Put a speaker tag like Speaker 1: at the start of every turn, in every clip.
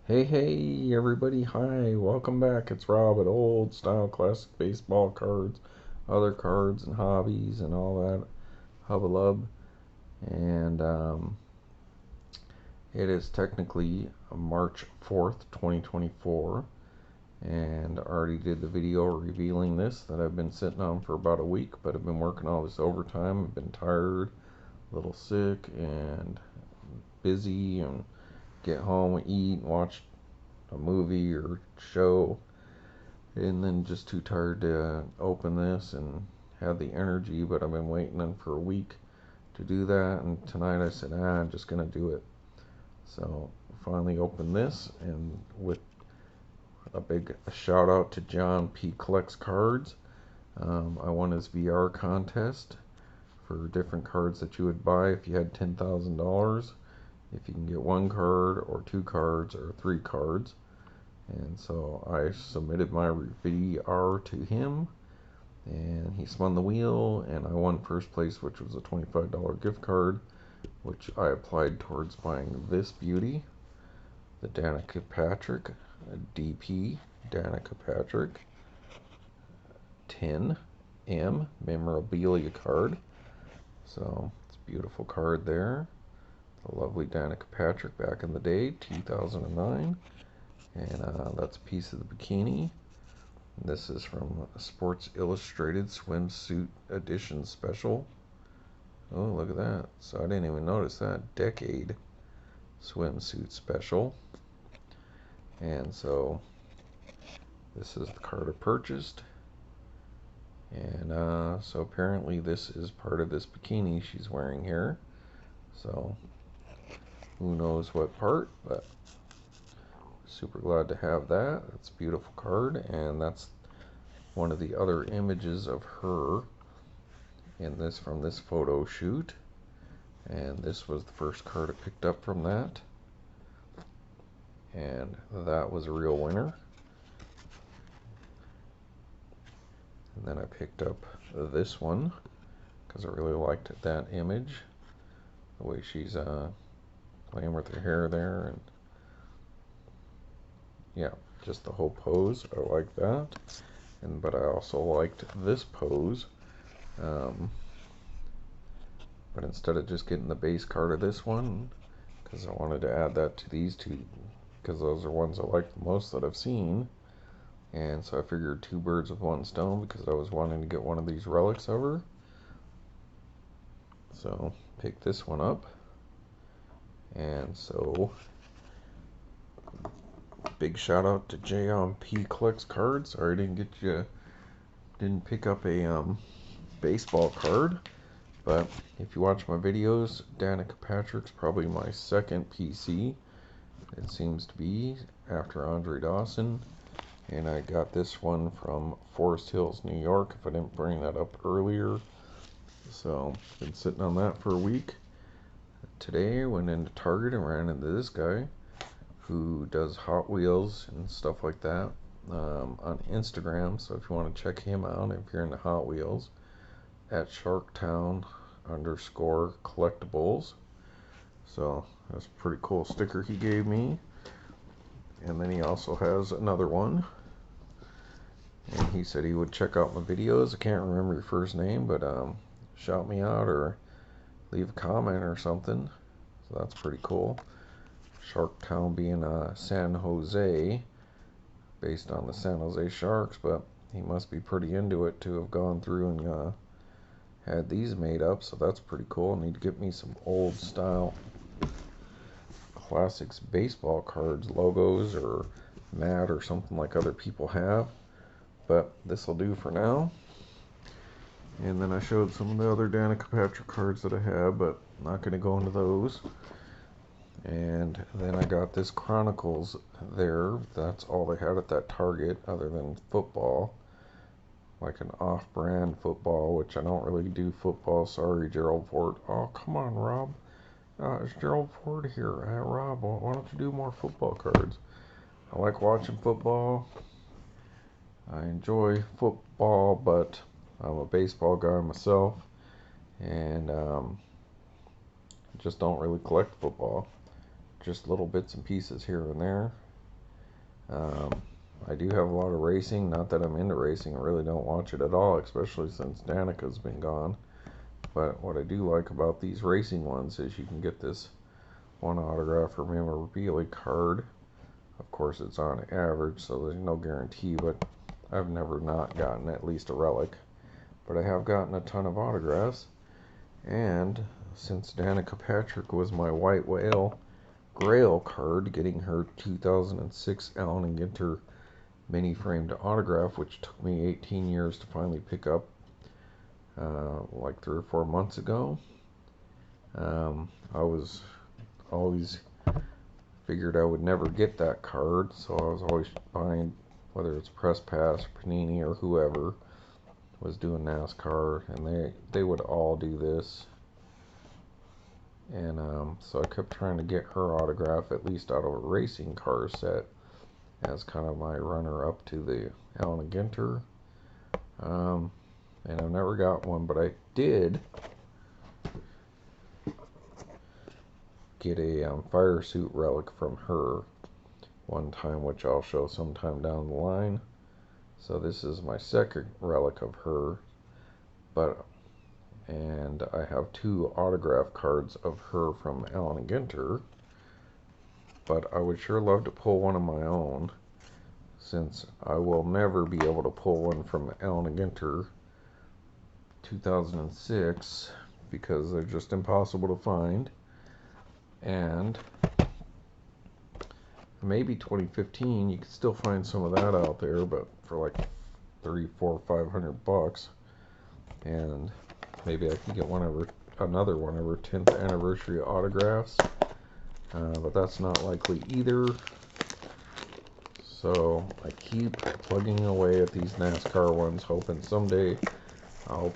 Speaker 1: Hey everybody, hi, welcome back. It's Rob at Old Style Classic Baseball Cards, other cards and hobbies and all that hubbalub. And it is technically March 4th, 2024. And I already did the video revealing this that I've been sitting on for about a week, but I've been working all this overtime. I've been tired, a little sick, and busy, and get home, eat, and watch a movie or show, and then just too tired to open this and have the energy. But I've been waiting on for a week to do that, and tonight I said, I'm just gonna do it. So finally opened this, and with a big shout out to John P. Collects Cards. I won his VR contest for different cards that you would buy if you had $10,000. If you can get one card or two cards or three cards. And so I submitted my VR to him, and he spun the wheel, and I won first place, which was a $25 gift card, which I applied towards buying this beauty, the Danica Patrick, a DP Danica Patrick 10M memorabilia card. So it's a beautiful card there. The lovely Danica Patrick back in the day, 2009. And that's a piece of the bikini. This is from Sports Illustrated Swimsuit Edition Special. Oh, look at that. So I didn't even notice that. Decade Swimsuit Special. And so this is the card I purchased. And so apparently this is part of this bikini she's wearing here. So who knows what part, but super glad to have that. It's a beautiful card, and that's one of the other images of her in this from this photo shoot. And this was the first card I picked up from that, and that was a real winner. And then I picked up this one because I really liked that image, the way she's playing with her hair there, and yeah, just the whole pose. I like that. But I also liked this pose. But instead of just getting the base card of this one, because I wanted to add that to these two, because those are ones I like the most that I've seen. And so I figured two birds with one stone, because I was wanting to get one of these relics of her. So pick this one up. And so big shout out to John P. Collects Cards. Sorry I didn't pick up a baseball card. But if you watch my videos, Danica Patrick's probably my second PC. It seems to be, after Andre Dawson. And I got this one from Forest Hills, New York, if I didn't bring that up earlier. So, been sitting on that for a week. Today I went into Target and ran into this guy who does Hot Wheels and stuff like that on Instagram. So if you want to check him out, if you're into Hot Wheels, at Sharktown_collectibles. So that's a pretty cool sticker he gave me. And then he also has another one, and he said he would check out my videos. I can't remember your first name, but shout me out or leave a comment or something. So that's pretty cool. Sharktown being San Jose, based on the San Jose Sharks, but he must be pretty into it to have gone through and had these made up. So that's pretty cool. I need to get me some old style classics baseball cards, logos or mat or something like other people have, but this will do for now. And then I showed some of the other Danica Patrick cards that I have, but I'm not going to go into those. And then I got this Chronicles there. That's all they had at that Target other than football, like an off-brand football, which I don't really do football. Sorry, Gerald Ford. Oh, come on, Rob. It's Gerald Ford here. Rob, why don't you do more football cards? I like watching football. I enjoy football, but I'm a baseball guy myself, and just don't really collect football. Just little bits and pieces here and there. I do have a lot of racing. Not that I'm into racing. I really don't watch it at all, especially since Danica's been gone. But what I do like about these racing ones is you can get this one autograph or memorabilia card. Of course, it's on average, so there's no guarantee, but I've never not gotten at least a relic. But I have gotten a ton of autographs. And since Danica Patrick was my White Whale Grail card, getting her 2006 Allen & Ginter mini framed autograph, which took me 18 years to finally pick up, like 3 or 4 months ago. I was always figured I would never get that card, so I was always buying, whether it's Press Pass, Panini, or whoever was doing NASCAR, and they would all do this. And so I kept trying to get her autograph, at least out of a racing car set, as kind of my runner-up to the Allen & Ginter. And I've never got one, but I did get a fire suit relic from her one time, which I'll show sometime down the line. So this is my second relic of her, and I have 2 autograph cards of her from Allen & Ginter, but I would sure love to pull one of my own, since I will never be able to pull one from Allen & Ginter 2006 because they're just impossible to find. And maybe 2015 you could still find some of that out there, but for like $300, $400, $500, and maybe I could get another one of her 10th anniversary autographs, but that's not likely either. So I keep plugging away at these NASCAR ones, hoping someday I'll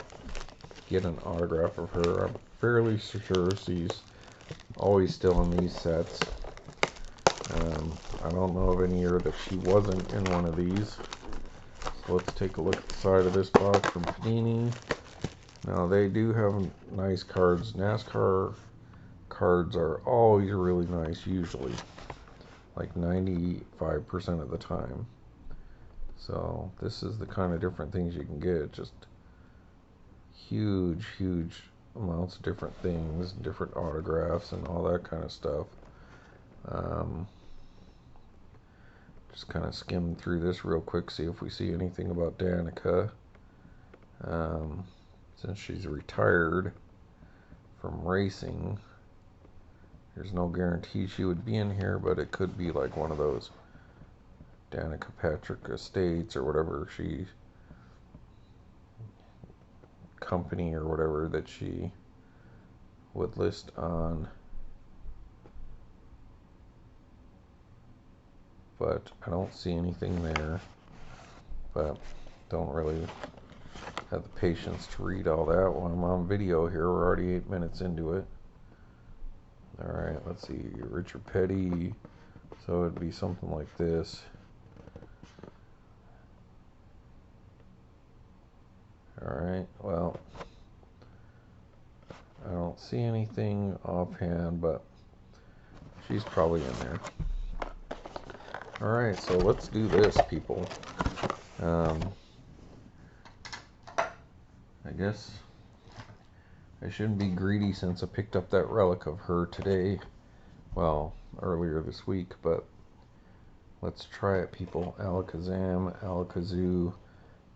Speaker 1: get an autograph of her. I'm fairly sure she's always still in these sets. I don't know of any year that she wasn't in one of these. So let's take a look at the side of this box from Panini. Now they do have nice cards. NASCAR cards are always really nice, usually, like 95% of the time. So this is the kind of different things you can get. Just huge amounts of different things, different autographs and all that kind of stuff. Just kind of skim through this real quick, see if we see anything about Danica. Since she's retired from racing, there's no guarantee she would be in here, but it could be like one of those Danica Patrick estates or whatever company or whatever that she would list on. But I don't see anything there, but don't really have the patience to read all that while I'm on video here. We're already 8 minutes into it. Alright, let's see, Richard Petty, so it'd be something like this. Alright, well, I don't see anything offhand, but she's probably in there. Alright, so let's do this, people. I guess I shouldn't be greedy since I picked up that relic of her today. Well, earlier this week, but let's try it, people. Alakazam, Alakazoo,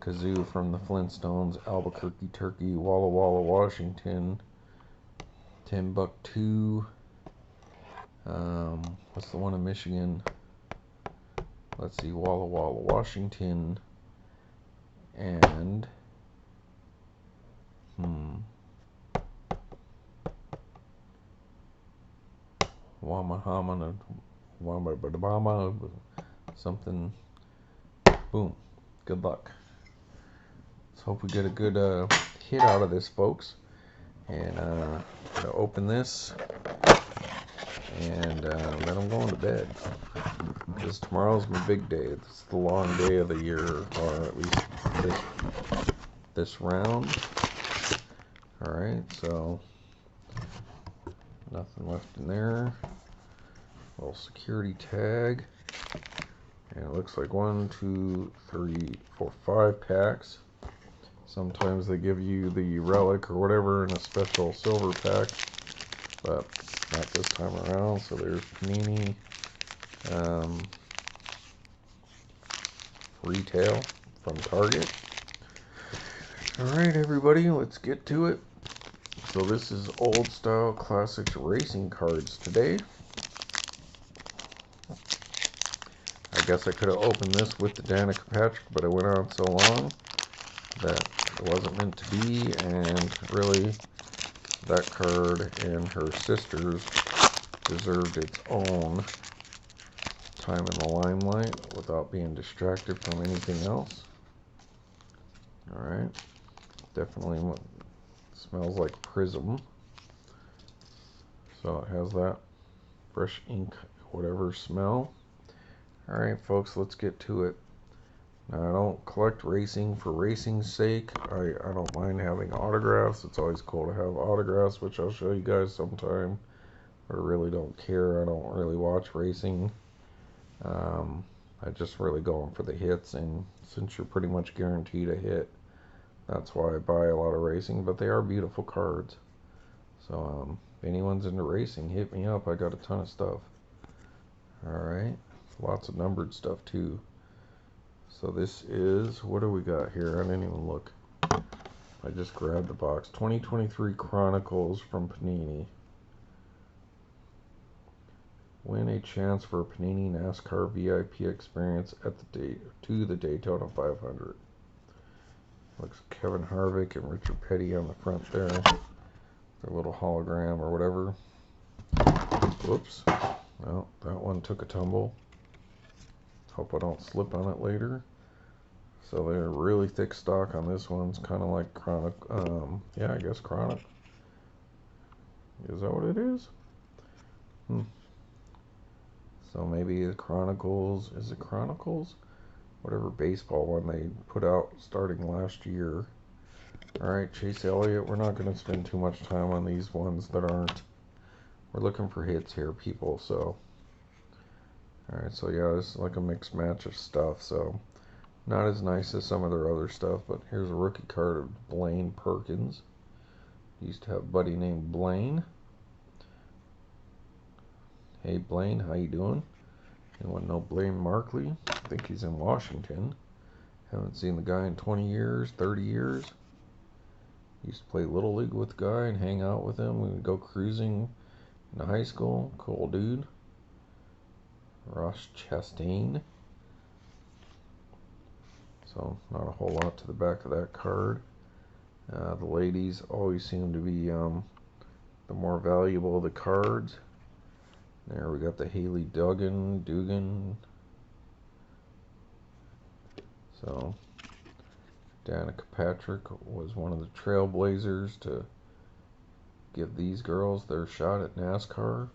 Speaker 1: Kazoo from the Flintstones, Albuquerque Turkey, Walla Walla, Washington, Timbuktu, what's the one in Michigan? Let's see, Walla Walla, Washington, and Wamahama, something. Boom. Good luck. Let's hope we get a good hit out of this, folks. And I'm gonna open this, and then I'm going to bed, because tomorrow's my big day. It's the long day of the year, or at least this round. Alright, so nothing left in there. Little security tag, And it looks like 1, 2, 3, 4, 5 packs. Sometimes they give you the relic or whatever in a special silver pack, but not this time around. So there's Panini retail from Target. Alright everybody, let's get to it. So this is old style classics racing cards today. I guess I could have opened this with the Danica Patrick, but it went on so long that it wasn't meant to be, and really that card and her sister's deserved its own time in the limelight without being distracted from anything else. Alright, definitely smells like Prism, so it has that fresh ink whatever smell. Alright folks, let's get to it. Now I don't collect racing for racing's sake. I don't mind having autographs. It's always cool to have autographs, which I'll show you guys sometime. But I really don't care. I don't really watch racing. I just really going for the hits, and since you're pretty much guaranteed a hit, that's why I buy a lot of racing. But they are beautiful cards. So if anyone's into racing, hit me up. I got a ton of stuff. Alright, lots of numbered stuff too. So this is, what do we got here? I didn't even look. I just grabbed the box. 2023 Chronicles from Panini. Win a chance for a Panini NASCAR VIP experience at the Daytona 500. Looks Kevin Harvick and Richard Petty on the front there. Their little hologram or whatever. Whoops. Well, that one took a tumble. Hope I don't slip on it later. So they're really thick stock on this one. It's kind of like Chronic. Yeah, I guess Chronic. Is that what it is? So maybe the Chronicles. Is it Chronicles? Whatever baseball one they put out starting last year. Alright, Chase Elliott. We're not going to spend too much time on these ones that aren't. We're looking for hits here, people. So. Alright, so yeah, this is like a mixed match of stuff, so not as nice as some of their other stuff, but here's a rookie card of Blaine Perkins. Used to have a buddy named Blaine. Hey Blaine, how you doing? Anyone know Blaine Markley? I think he's in Washington. Haven't seen the guy in 20 years, 30 years. Used to play Little League with the guy and hang out with him. We would go cruising in high school. Cool dude. Ross Chastain. So not a whole lot to the back of that card. The ladies always seem to be the more valuable of the cards. There we got the Haley Dugan. So Danica Patrick was one of the trailblazers to give these girls their shot at NASCAR.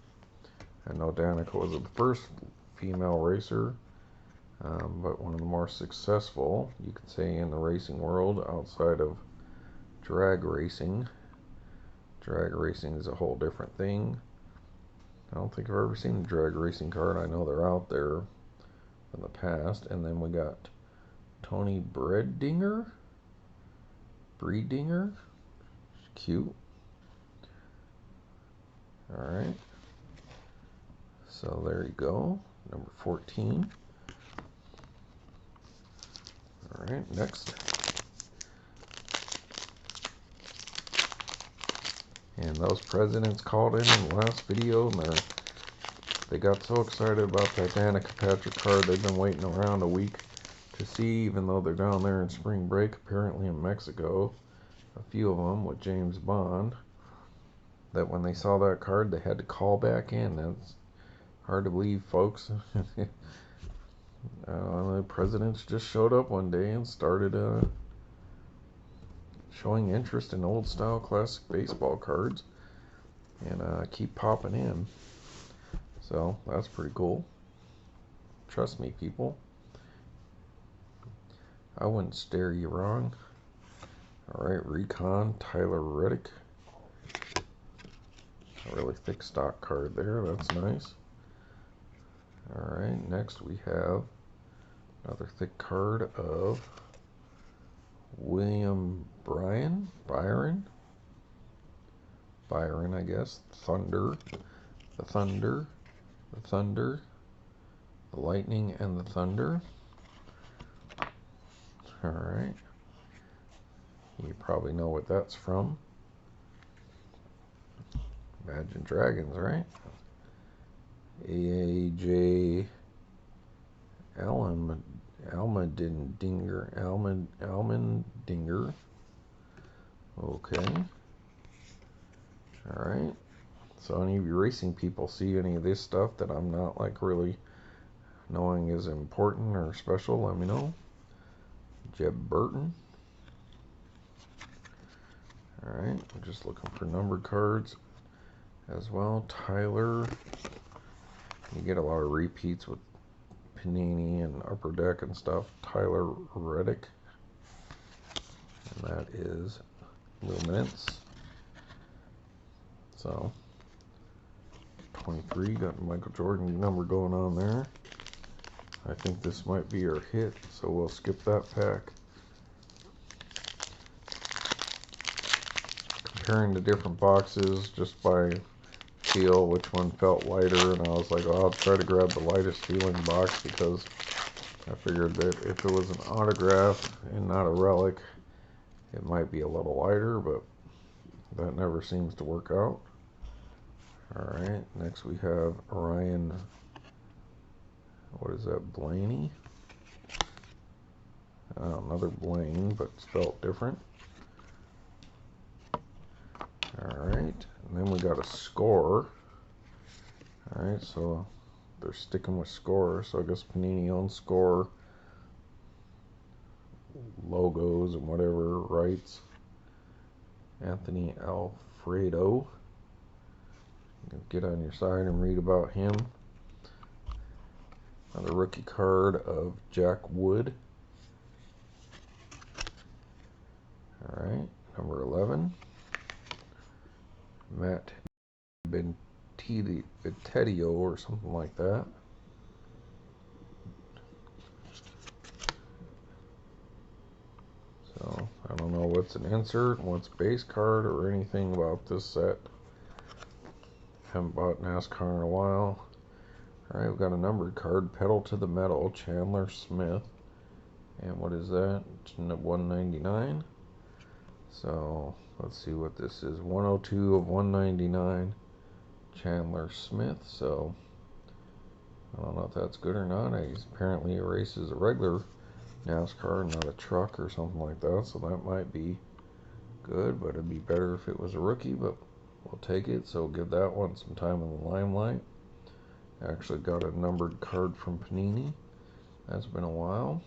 Speaker 1: I know Danica was the first female racer, but one of the more successful, you could say, in the racing world outside of drag racing. Drag racing is a whole different thing. I don't think I've ever seen a drag racing card. I know they're out there in the past. And then we got Toni Breidinger. Cute. Alright. So there you go. Number 14. Alright, next. And those presidents called in the last video, and they got so excited about that Danica Patrick card, they've been waiting around a week to see, even though they're down there in spring break, apparently in Mexico, a few of them with James Bond, that when they saw that card, they had to call back in. That's hard to believe, folks. The presidents just showed up one day and started showing interest in old style classic baseball cards, and keep popping in. So that's pretty cool. Trust me, people, I wouldn't stare you wrong. Alright, Recon Tyler Reddick. A really thick stock card there. That's nice. Alright, next we have Another thick card of William Byron, I guess. Thunder, the Thunder, the Thunder, the Lightning, and the Thunder. Alright. You probably know what that's from. Imagine Dragons, right? A.J. Almendinger. Okay. Alright. So any of you racing people see any of this stuff that I'm not like really knowing is important or special, let me know. Jeb Burton. Alright, I'm just looking for numbered cards as well. Tyler. You get a lot of repeats with Panini and Upper Deck and stuff. Tyler Reddick. And that is Luminance. So, 23, got Michael Jordan number going on there. I think this might be our hit, so we'll skip that pack. Comparing the different boxes just by feel, which one felt lighter, and I was like, well, I'll try to grab the lightest feeling box because I figured that if it was an autograph and not a relic, it might be a little lighter, but that never seems to work out. Alright, next we have Ryan, what is that, Blaney? Another Blaine, but spelled different. Alright, and then we got a Score. Alright, so they're sticking with Score, so I guess Panini owns Score logos and whatever rights. Anthony Alfredo. Get on your side and read about him. Another rookie card of Jack Wood. Alright, number 11. Matt Bentedio or something like that. So, I don't know what's an insert, what's base card, or anything about this set. Haven't bought NASCAR in a while. Alright, we've got a numbered card, Pedal to the Metal, Chandler Smith. And what is that? 199. So, let's see what this is. 102 of 199, Chandler Smith. So, I don't know if that's good or not. He apparently races a regular NASCAR, not a truck or something like that. So that might be good, but it'd be better if it was a rookie, but we'll take it. So give that one some time in the limelight. I actually got a numbered card from Panini. That's been a while,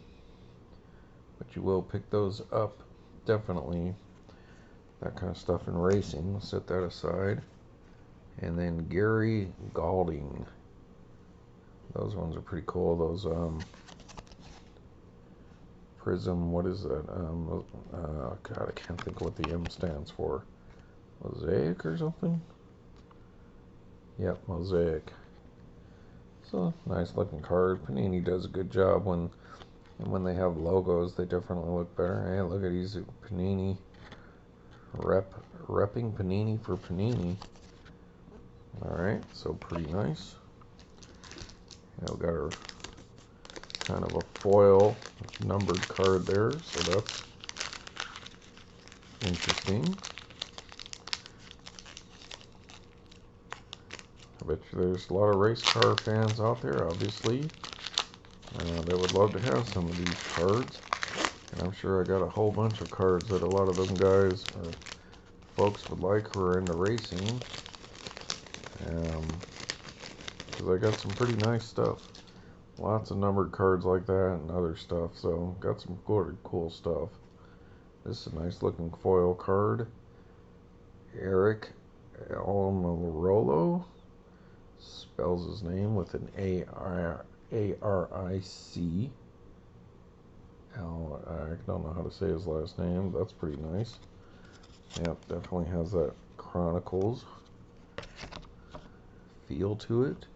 Speaker 1: but you will pick those up. Definitely that kind of stuff in racing. We'll set that aside. And then Gary Galding. Those ones are pretty cool. Those Prism, what is that? God, I can't think what the M stands for. Mosaic or something? Yep, Mosaic. So, nice looking card. Panini does a good job when they have logos, they definitely look better. Hey, look at these Panini repping Panini for Panini. Alright, so pretty nice. Yeah, we got our kind of a foil numbered card there, so that's interesting. I bet you there's a lot of race car fans out there, obviously, that would love to have some of these cards. And I'm sure I got a whole bunch of cards that a lot of them guys or folks would like who are into racing. Because I got some pretty nice stuff. Lots of numbered cards like that and other stuff. So, got some good, cool stuff. This is a nice looking foil card. Eric Almirola. Spells his name with an A-R-I-C. I don't know how to say his last name. That's pretty nice. Yep, definitely has that Chronicles feel to it.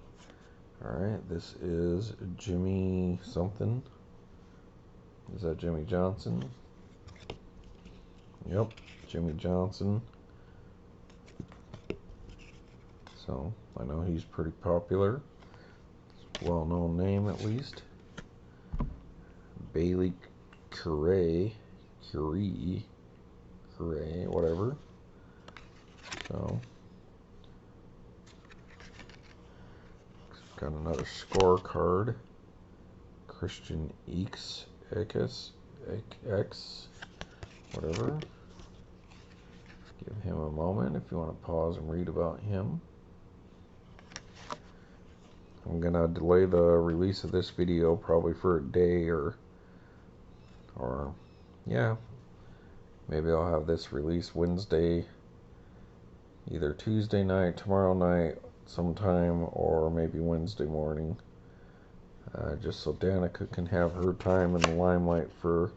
Speaker 1: Alright, this is Jimmy something. Is that Jimmy Johnson? Yep, Jimmy Johnson. So, I know he's pretty popular. It's a well-known name, at least. Bailey Curie, whatever. So, got another scorecard. Christian X, whatever. Give him a moment if you want to pause and read about him. I'm gonna delay the release of this video probably for a day or yeah, maybe I'll have this released Wednesday, either Tuesday night, tomorrow night sometime, or maybe Wednesday morning, just so Danica can have her time in the limelight for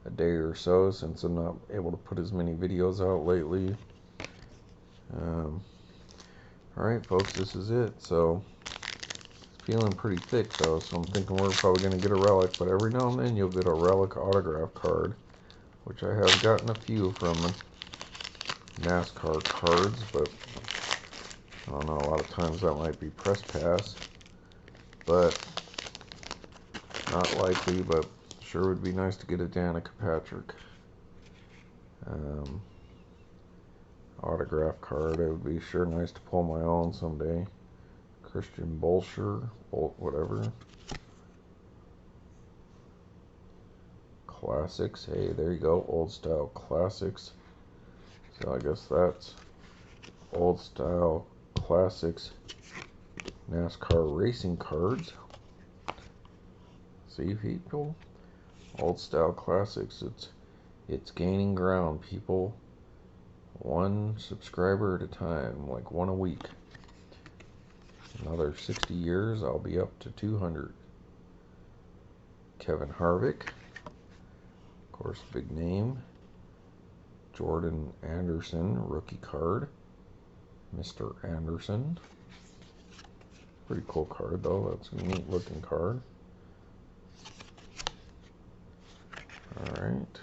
Speaker 1: a day or so, since I'm not able to put as many videos out lately. Alright folks, this is it. So it's feeling pretty thick though, so I'm thinking we're probably going to get a relic, but every now and then you'll get a relic autograph card, which I have gotten a few from NASCAR cards, but I don't know, a lot of times that might be press pass, but not likely, but sure would be nice to get a Danica Patrick autograph card. It would be sure nice to pull my own someday. Christian Bolsher, whatever. Classics, hey, there you go, old style classics. So I guess that's old style classics NASCAR racing cards. See, people, old style classics, it's gaining ground, people. One subscriber at a time, like one a week. Another 60 years, I'll be up to 200. Kevin Harvick, of course, big name. Jordan Anderson, rookie card. Mr. Anderson. Pretty cool card though, that's a neat looking card. Alright.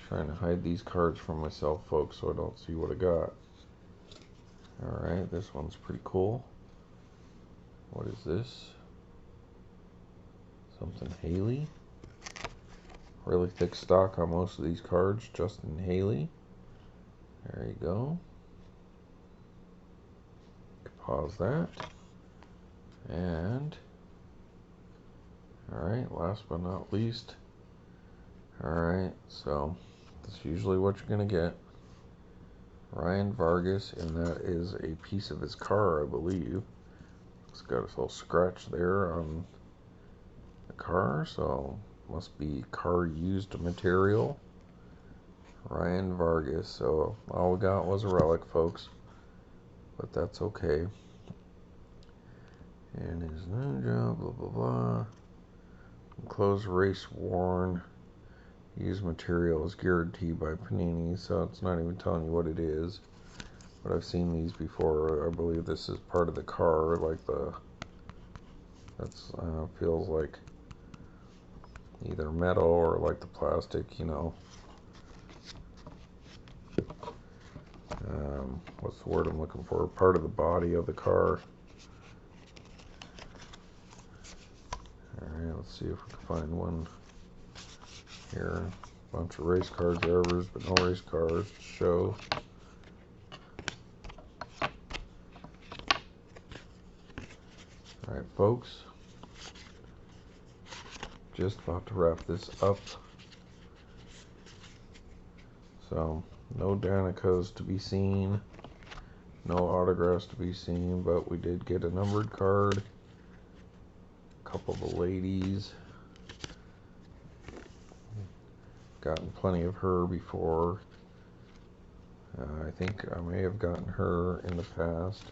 Speaker 1: Trying to hide these cards from myself, folks, so I don't see what I got. Alright, this one's pretty cool. What is this? Something Haley. Really thick stock on most of these cards. Justin Haley. There you go. Pause that. And alright, last but not least. Alright, so that's usually what you're going to get. Ryan Vargas, and that is a piece of his car, I believe. It's got a little scratch there on the car, so must be car used material. Ryan Vargas, so all we got was a relic, folks. But that's okay. And his ninja, blah blah blah. Enclosed race worn. Used material is guaranteed by Panini, so it's not even telling you what it is. But I've seen these before. I believe this is part of the car, like that's feels like either metal or like the plastic, you know. What's the word I'm looking for? Part of the body of the car. Alright, let's see if we can find one here. Bunch of race cards, errors, but no race cards to show. Alright, folks. Just about to wrap this up. So, no Danicas to be seen. No autographs to be seen, but we did get a numbered card. A couple of the ladies. Gotten plenty of her before. I think I may have gotten her in the past.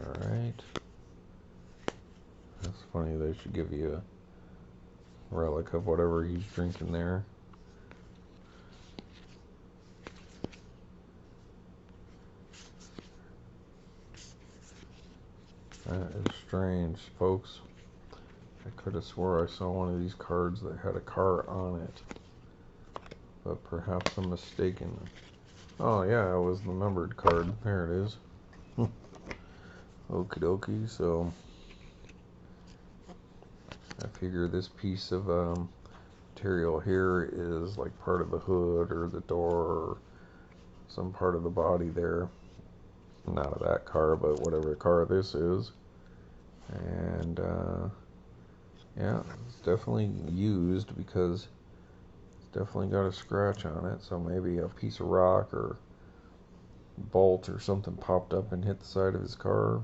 Speaker 1: Alright. That's funny, they should give you a relic of whatever he's drinking there. That is strange, folks. I could have swore I saw one of these cards that had a car on it, but perhaps I'm mistaken. Oh yeah, it was the numbered card. There it is. Okie dokie, so I figure this piece of material here is like part of the hood or the door or some part of the body there. Not of that car, but whatever car this is. And yeah, it's definitely used because it's definitely got a scratch on it. So maybe a piece of rock or bolt or something popped up and hit the side of his car,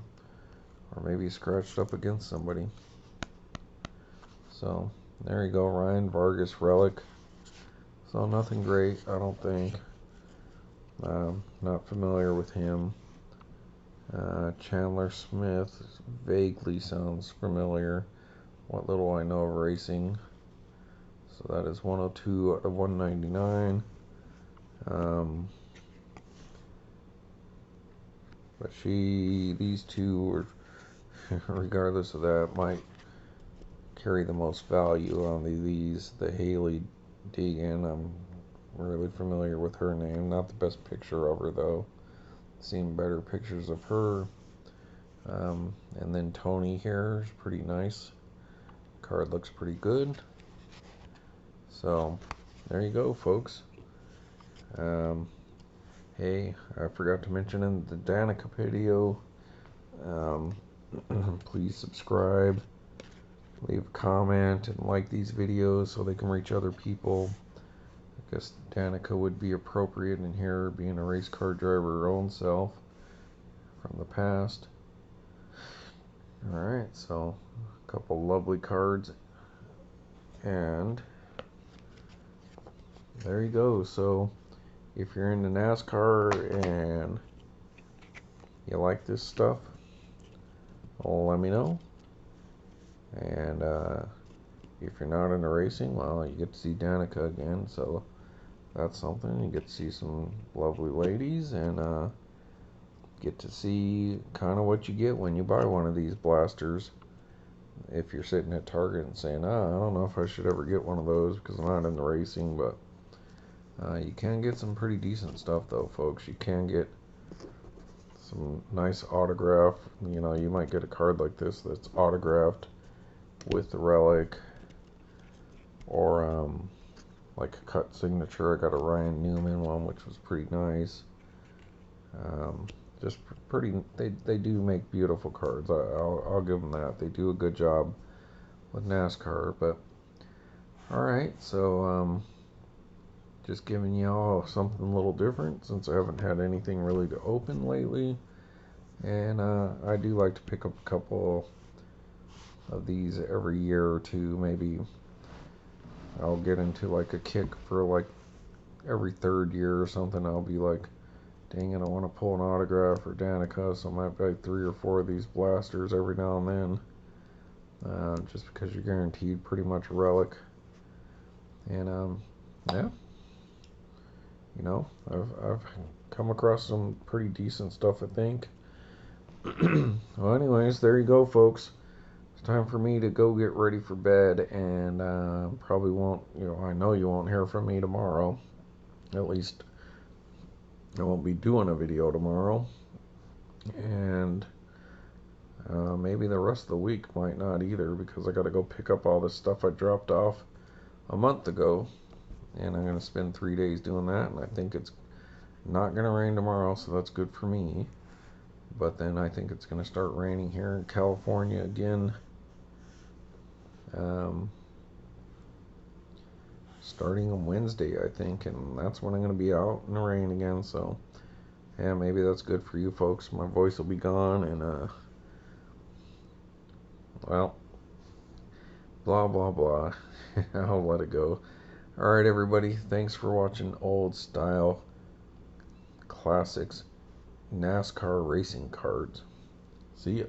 Speaker 1: or maybe scratched up against somebody. So there you go, Ryan Vargas Relic. So nothing great, I don't think. Not familiar with him. Chandler Smith vaguely sounds familiar. What little I know of racing. So that is 102 out of 199. But these two were, regardless of that, might carry the most value on these. The Haley Deegan, I'm really familiar with her name. Not the best picture of her though. Seen better pictures of her. And then Toni here is pretty nice. Card looks pretty good. So there you go, folks. Hey, I forgot to mention in the Danica video, please subscribe, leave a comment, and like these videos so they can reach other people. I guess Danica would be appropriate in here, being a race car driver her own self from the past. Alright, so a couple lovely cards, and there you go. So if you're into NASCAR and you like this stuff, well, let me know. And if you're not into racing, well, you get to see Danica again, so that's something. You get to see some lovely ladies and get to see kind of what you get when you buy one of these blasters. If you're sitting at Target and saying, I don't know if I should ever get one of those because I'm not into racing, but you can get some pretty decent stuff though, folks. You can get some nice autograph. You know, you might get a card like this that's autographed with the relic, or like a cut signature. I got a Ryan Newman one, which was pretty nice. Just pretty. They do make beautiful cards. I'll give them that. They do a good job with NASCAR. But all right, so just giving y'all something a little different since I haven't had anything really to open lately. And I do like to pick up a couple of these every year or two. Maybe I'll get into like a kick for like every third year or something. I'll be like, dang it, I want to pull an autograph for Danica, so I might buy 3 or 4 of these blasters every now and then. Just because you're guaranteed pretty much a relic. And yeah. You know, I've come across some pretty decent stuff, I think. Well, anyways, there you go, folks. It's time for me to go get ready for bed, and probably won't, I know you won't hear from me tomorrow. At least I won't be doing a video tomorrow. And maybe the rest of the week might not either, because I got to go pick up all this stuff I dropped off a month ago. And I'm going to spend 3 days doing that, and I think it's not going to rain tomorrow, so that's good for me. But then I think it's going to start raining here in California again, starting on Wednesday, I think, and that's when I'm going to be out in the rain again. So yeah, maybe that's good for you folks. My voice will be gone, and well, blah blah blah. I'll let it go. Alright, everybody, thanks for watching Old Style Classics NASCAR Racing Cards. See ya.